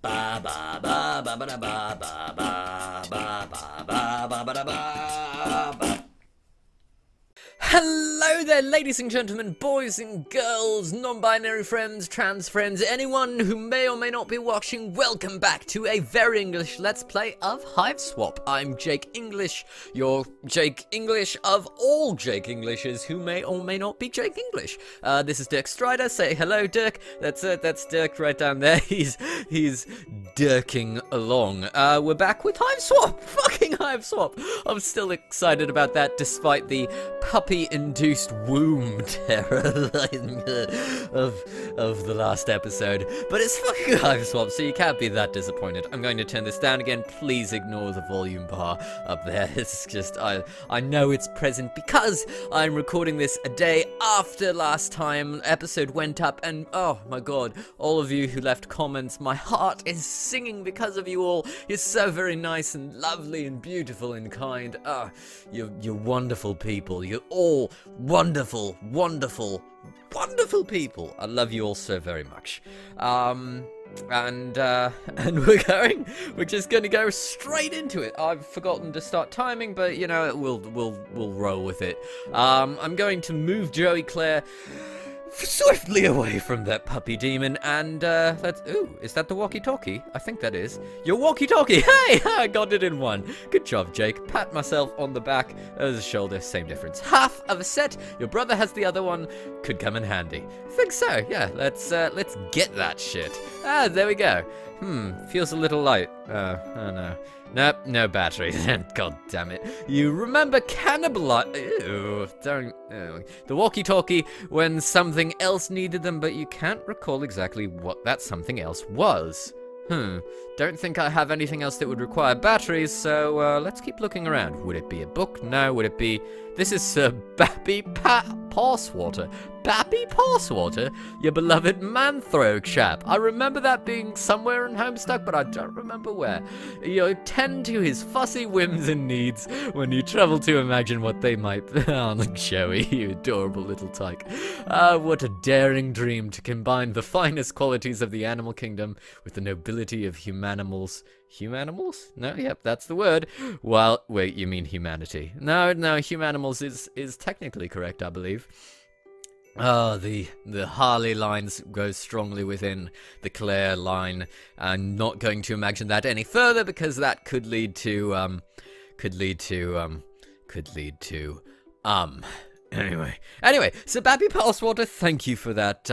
Ba ba ba ba ba da ba ba ba ba ba ba ba ba da ba ba. Hello there, ladies and gentlemen, boys and girls, non-binary friends, trans friends, anyone who may or may not be watching. Welcome back to a very English Let's Play of Hiveswap. I'm Jake English, your Jake English of all Jake Englishes who may or may not be Jake English. This is Dirk Strider. Say hello, Dirk. That's Dirk right down there. He's dirking along. We're back with Hiveswap. Fucking Hiveswap. I'm still excited about that, despite the puppy-induced womb terror of the last episode. But it's fucking Hiveswap, so you can't be that disappointed. I'm going to turn this down again. Please ignore the volume bar up there. It's just, I know it's present because I'm recording this a day after last time episode went up, and oh my god, all of you who left comments, my heart is singing because of you all. You're so very nice and lovely and beautiful and kind. You're wonderful people. You're all wonderful, wonderful, wonderful people. I love you all so very much. And we're just gonna go straight into it. I've forgotten to start timing, but you know, we'll roll with it. I'm going to move Joey Claire swiftly away from that puppy demon, and ooh, is that the walkie-talkie? I think that is. Your walkie-talkie! Hey! I got it in one. Good job, Jake. Pat myself on the back. The shoulder, same difference. Half of a set. Your brother has the other one. Could come in handy. Think so, yeah. Let's get that shit. There we go. Feels a little light. Oh no. Nope, no battery. God damn it. You remember the walkie-talkie when something else needed them, but you can't recall exactly what that something else was. Don't think I have anything else that would require batteries, so let's keep looking around. Would it be a book? No. Would it be... This is Sir Bappy Passwater. Bappy Passwater? Your beloved Manthro chap. I remember that being somewhere in Homestuck, but I don't remember where. You tend to his fussy whims and needs when you travel to imagine what they might be. Oh, Joey, you adorable little tyke. What a daring dream to combine the finest qualities of the animal kingdom with the nobility of humanimals. Humanimals? No, yep, that's the word. Well, wait, you mean humanity. No, humanimals is technically correct, I believe. The Harley lines go strongly within the Claire line. I'm not going to imagine that any further because that could lead to, Anyway, so Bappy Passwater, thank you for that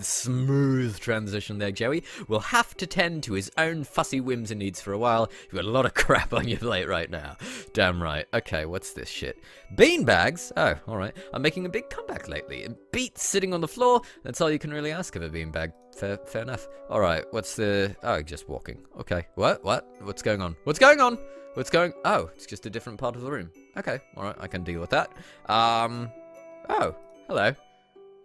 smooth transition there, Joey. We'll have to tend to his own fussy whims and needs for a while. You've got a lot of crap on your plate right now. Damn right. Okay, what's this shit? Beanbags? Oh, alright. I'm making a big comeback lately. Beets sitting on the floor. That's all you can really ask of a beanbag. Fair enough. Alright, what's the... Oh, just walking. Okay. What? What's going on? Oh, it's just a different part of the room. Okay, alright, I can deal with that. Oh, hello.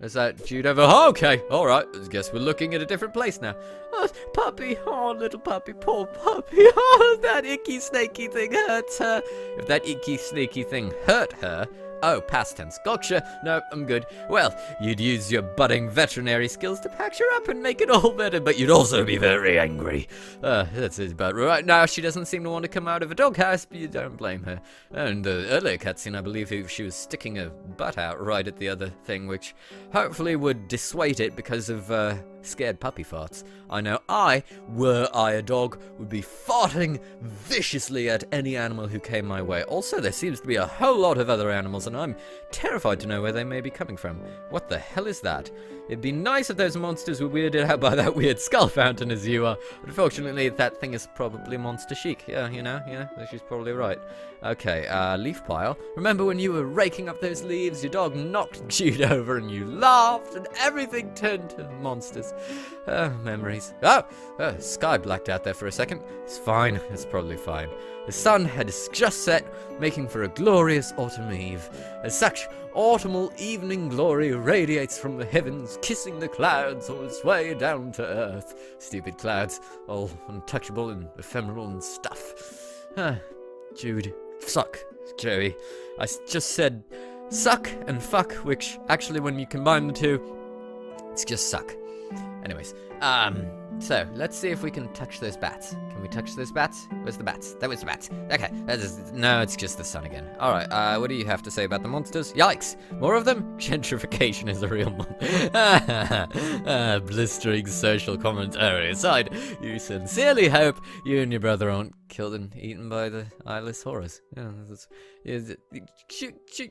Is that Jude over? Oh, okay, alright, I guess we're looking at a different place now. Oh, puppy, oh, little puppy, poor puppy. Oh, that icky, snaky thing hurts her. If that icky, snaky thing hurt her... Oh, past tense. Gotcha. No, I'm good. Well, you'd use your budding veterinary skills to patch her up and make it all better, but you'd also be very angry. That's about right. Now, she doesn't seem to want to come out of a doghouse, but you don't blame her. And the earlier cutscene, I believe she was sticking her butt out right at the other thing, which hopefully would dissuade it because of, scared puppy farts. I know were I a dog, would be farting viciously at any animal who came my way. Also, there seems to be a whole lot of other animals, and I'm terrified to know where they may be coming from. What the hell is that? It'd be nice if those monsters were weirded out by that weird skull fountain as you are. Unfortunately, that thing is probably monster chic. Yeah, you know, she's probably right. Okay, leaf pile. Remember when you were raking up those leaves, your dog knocked Jude over and you laughed and everything turned to monsters. Memories. Oh, sky blacked out there for a second. It's fine. It's probably fine. The sun had just set, making for a glorious autumn eve. As such, autumnal evening glory radiates from the heavens, kissing the clouds on its way down to earth. Stupid clouds, all untouchable and ephemeral and stuff. Jude. Suck, Joey. I just said suck and fuck, which actually when you combine the two, it's just suck. Anyways, So, let's see if we can touch those bats. Can we touch those bats? Where's the bats? That was the bats. Okay, no, it's just the sun again. Alright, what do you have to say about the monsters? Yikes! More of them? Gentrification is a real blistering social commentary aside, you sincerely hope you and your brother aren't killed and eaten by the eyeless horrors.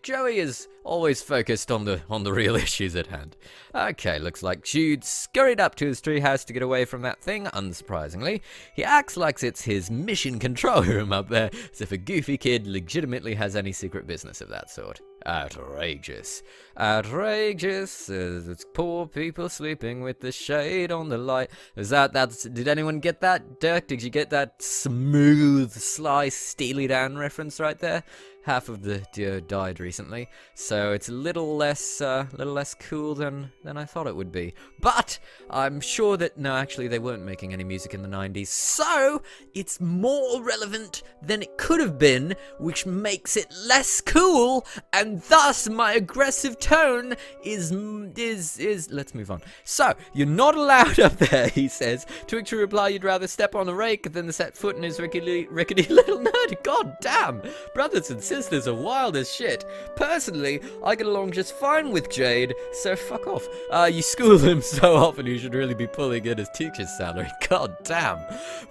Joey is always focused on the real issues at hand. Okay, looks like Jude scurried up to his treehouse to get away from that thing, unsurprisingly. He acts like it's his mission control room up there, as if a goofy kid legitimately has any secret business of that sort. Outrageous. Outrageous. It's poor people sleeping with the shade on the light. Did anyone get that? Dirk, did you get that smooth, sly, Steely Dan reference right there? Half of the duo died recently, so it's a little less cool than I thought it would be. But I'm sure that no, actually, they weren't making any music in the 90s, so it's more relevant than it could have been, which makes it less cool, and thus my aggressive tone is. Let's move on. So you're not allowed up there, he says. To which you reply, you'd rather step on a rake than set foot in his rickety little nerd. God damn, brothers and sisters are wild as shit. Personally, I get along just fine with Jade, so fuck off. You school him so often, you should really be pulling in his teacher's salary. God damn.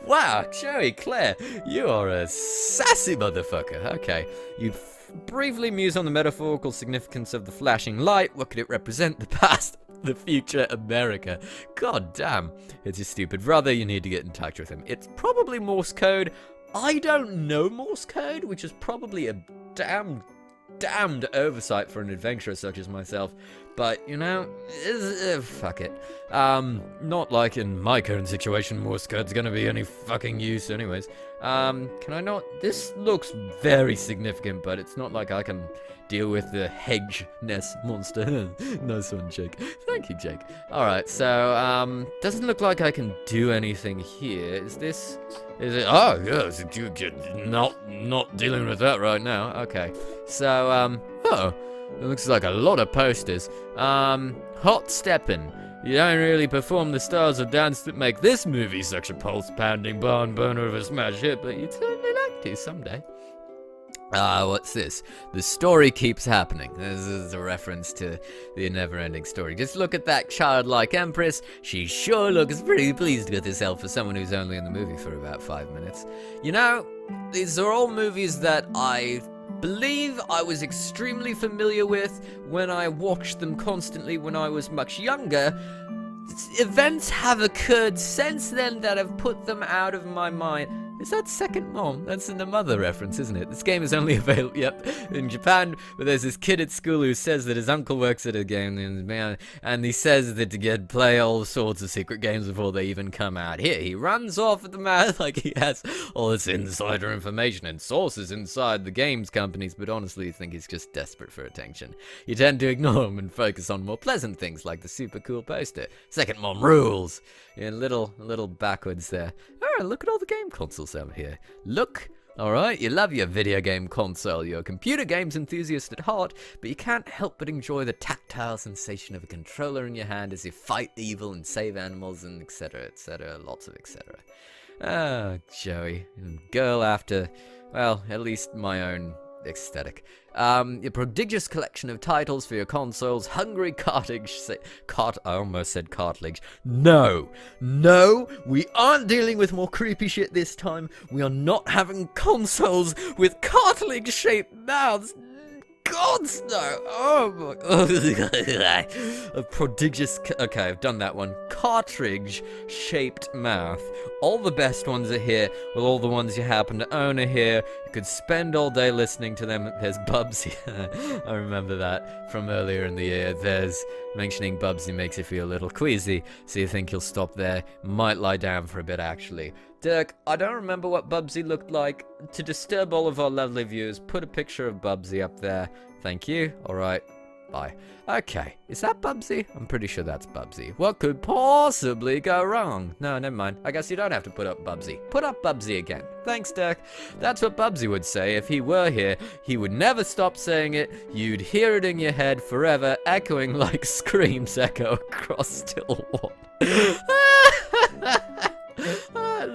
Wow, Joey, Claire, you are a sassy motherfucker. Okay, you briefly muse on the metaphorical significance of the flashing light. What could it represent? The past, the future, America. God damn. It's your stupid brother. You need to get in touch with him. It's probably Morse code. I don't know Morse code, which is probably a damned oversight for an adventurer such as myself. But, you know, fuck it. Not like in my current situation, Morse code's gonna be any fucking use anyways. Can I not? This looks very significant, but it's not like I can deal with the hedge nest monster. Nice one, Jake. Thank you, Jake. Alright, so, doesn't look like I can do anything here. Is it? Oh, yes, you're not dealing with that right now. Okay. So, it looks like a lot of posters. Hot steppin'. You don't really perform the styles of dance that make this movie such a pulse-pounding barn burner of a smash hit, but you'd certainly like to someday. What's this? The story keeps happening. This is a reference to the never-ending story. Just look at that childlike empress. She sure looks pretty pleased with herself for someone who's only in the movie for about 5 minutes. You know, these are all movies that I believe I was extremely familiar with when I watched them constantly when I was much younger. Events have occurred since then that have put them out of my mind. Is that Second Mom? That's in the Mother reference, isn't it? This game is only available, in Japan, but there's this kid at school who says that his uncle works at a game, and he says that to play all sorts of secret games before they even come out. Here, he runs off at the mouth like he has all this insider information and sources inside the games companies, but honestly, I think he's just desperate for attention. You tend to ignore him and focus on more pleasant things like the super cool poster. Second Mom rules! Yeah, little backwards there. Oh, look at all the game consoles over here. Look! Alright, you love your video game console, you're a computer games enthusiast at heart, but you can't help but enjoy the tactile sensation of a controller in your hand as you fight evil and save animals and etc, lots of etc. Ah, Joey. Girl after, well, at least my own aesthetic. Your prodigious collection of titles for your consoles, hungry cartilage. I almost said cartilage. No, we aren't dealing with more creepy shit this time. We are not having consoles with cartilage-shaped mouths. Gods, no! Oh my god. A prodigious. Okay, I've done that one. Cartridge-shaped mouth. All the best ones are here. Well, all the ones you happen to own are here. You could spend all day listening to them. There's Bubsy. I remember that from earlier in the year. There's mentioning Bubsy makes you feel a little queasy, so you think you'll stop there. Might lie down for a bit, actually. Dirk, I don't remember what Bubsy looked like. To disturb all of our lovely viewers, put a picture of Bubsy up there. Thank you. Alright, bye. Okay, is that Bubsy? I'm pretty sure that's Bubsy. What could possibly go wrong? No, never mind. I guess you don't have to put up Bubsy. Put up Bubsy again. Thanks, Dirk. That's what Bubsy would say if he were here. He would never stop saying it. You'd hear it in your head forever, echoing like screams echo across still water.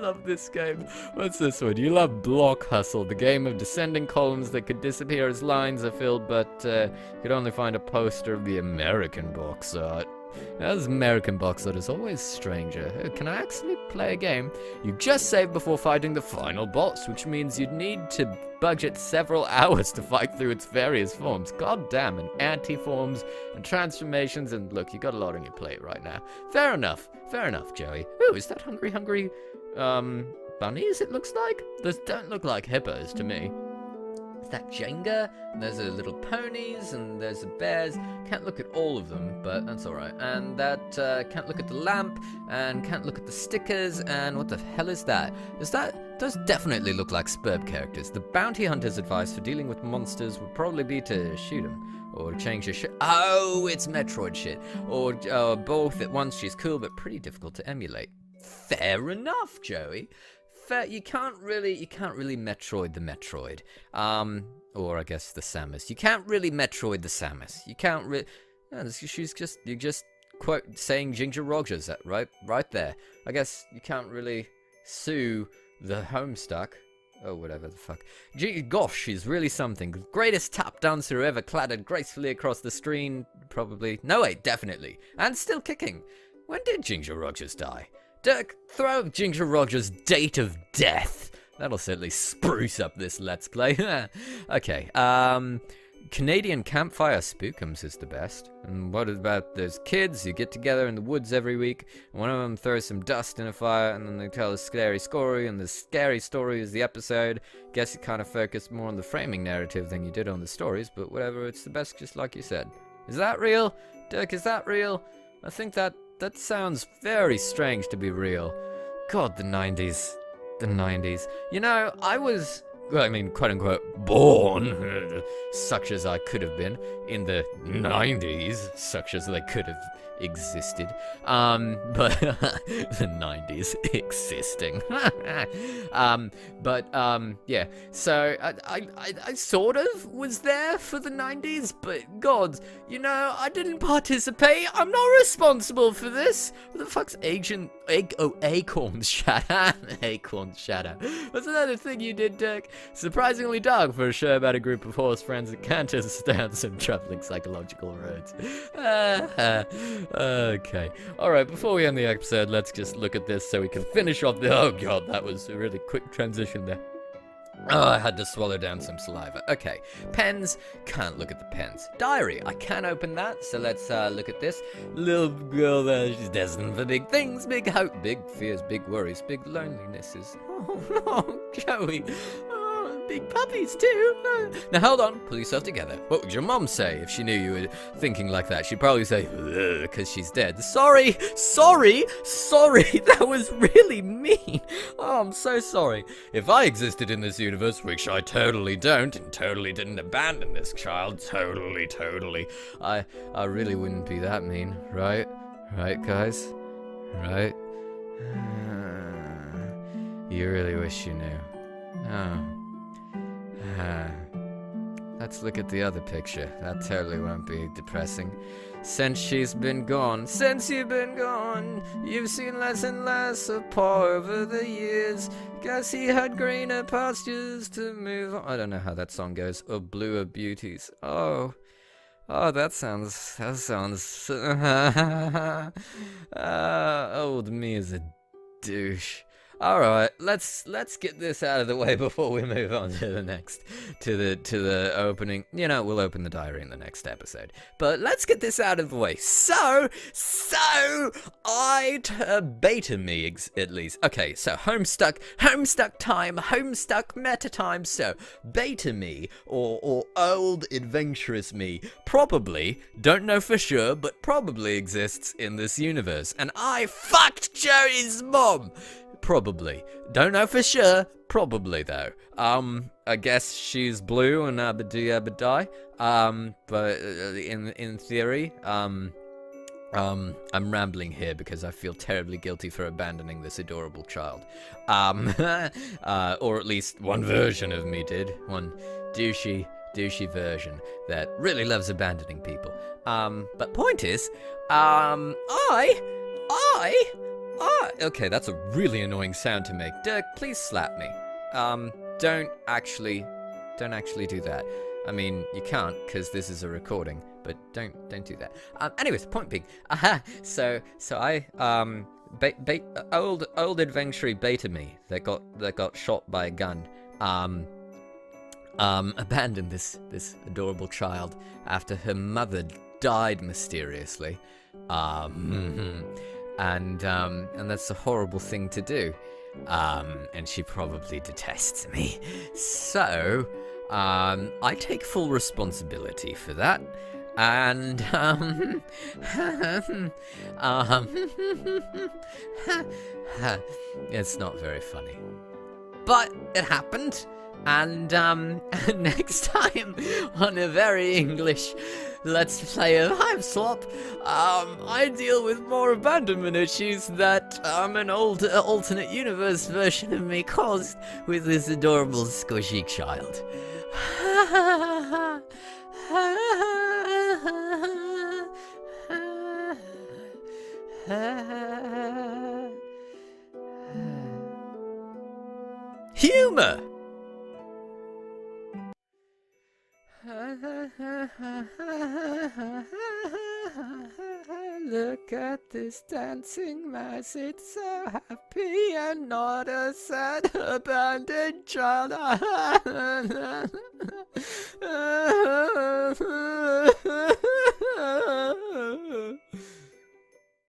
love this game. What's this one? You love Block Hustle, the game of descending columns that could disappear as lines are filled, but you could only find a poster of the American box art. As American box art is always stranger. Can I actually play a game? You just save before fighting the final boss, which means you'd need to budget several hours to fight through its various forms. God damn, and anti-forms and transformations, and look, you got a lot on your plate right now. Fair enough, Joey. Ooh, is that hungry, bunnies it looks like? Those don't look like hippos to me. Is that Jenga? And there's a little ponies, and there's the bears. Can't look at all of them, but that's alright. And that, can't look at the lamp, and can't look at the stickers, and what the hell is that? Those definitely look like Spurb characters. The bounty hunter's advice for dealing with monsters would probably be to shoot them, or change your shit. Oh, it's Metroid shit. Or both at once. She's cool, but pretty difficult to emulate. Fair enough, Joey. You can't really Metroid the Metroid. Or I guess the Samus. You can't really Metroid the Samus. You can't really... You're just quote saying Ginger Rogers, right there. I guess you can't really sue the Homestuck. Oh, whatever the fuck. Gosh, she's really something. Greatest tap dancer ever clattered gracefully across the screen. Probably. No, wait, definitely. And still kicking. When did Ginger Rogers die? Dirk, throw up Ginger Rogers' date of death. That'll certainly spruce up this Let's Play. Okay, Canadian Campfire Spookums is the best. And what about those kids who get together in the woods every week, and one of them throws some dust in a fire, and then they tell a scary story, and the scary story is the episode. Guess you kind of focused more on the framing narrative than you did on the stories, but whatever, it's the best just like you said. Is that real? Dirk, is that real? I think that sounds very strange to be real. God, the 90s. The 90s. You know, I was, well, I mean, quote-unquote, born, such as I could have been, in the 90s, such as they could have existed. But the 90s existing. Yeah. So I sort of was there for the 90s, but God, you know, I didn't participate. I'm not responsible for this. What the fuck's Acorn's Shadow? Acorn's Shadow. What's another thing you did, Dirk? Surprisingly dark for a show about a group of horse friends that can't understand some troubling psychological roads. Okay. Alright, before we end the episode, let's just look at this so we can finish off the... Oh god, that was a really quick transition there. Oh, I had to swallow down some saliva. Okay, pens, can't look at the pens. Diary, I can open that, so let's look at this. Little girl there, she's destined for big things, big hope, big fears, big worries, big lonelinesses. Oh, Joey. Big puppies too. Now hold on, pull yourself together. What would your mom say if she knew you were thinking like that? She'd probably say, because she's dead. Sorry, that was really mean. Oh, I'm so sorry. If I existed in this universe, which I totally don't, and totally didn't abandon this child, totally, I really wouldn't be that mean, right? Right, guys? Right? You really wish you knew. Oh. Let's look at the other picture. That totally won't be depressing. Since you've been gone, you've seen less and less of Pa over the years. Guess he had greener pastures to move on. I don't know how that song goes. Or bluer beauties. Oh, that sounds. Old me is a douche. Alright, let's get this out of the way before we move on to the next, to the opening. You know, we'll open the diary in the next episode. But let's get this out of the way. So, beta me, at least. Okay, so Homestuck meta time. So, beta me, or old adventurous me, probably, don't know for sure, but probably exists in this universe. And I fucked Joey's mom! Probably. Don't know for sure. Probably, though. I guess she's blue and abadoo-abadai. But in theory, I'm rambling here because I feel terribly guilty for abandoning this adorable child. Or at least one version of me did. One douchey version that really loves abandoning people. But point is, Ah, okay, that's a really annoying sound to make. Dirk, please slap me. Don't actually do that. I mean, you can't, because this is a recording, but don't do that. Anyways, point being, so I, old adventure beta me that got shot by a gun, abandoned this adorable child after her mother died mysteriously, and that's a horrible thing to do, and she probably detests me, so I take full responsibility for that, and it's not very funny, but it happened. And next time on a very English Let's Play of Hiveswap, I deal with more abandonment issues that an old alternate universe version of me caused with this adorable squishy child. Humor! Look at this dancing mouse, it's so happy and not a sad abandoned child.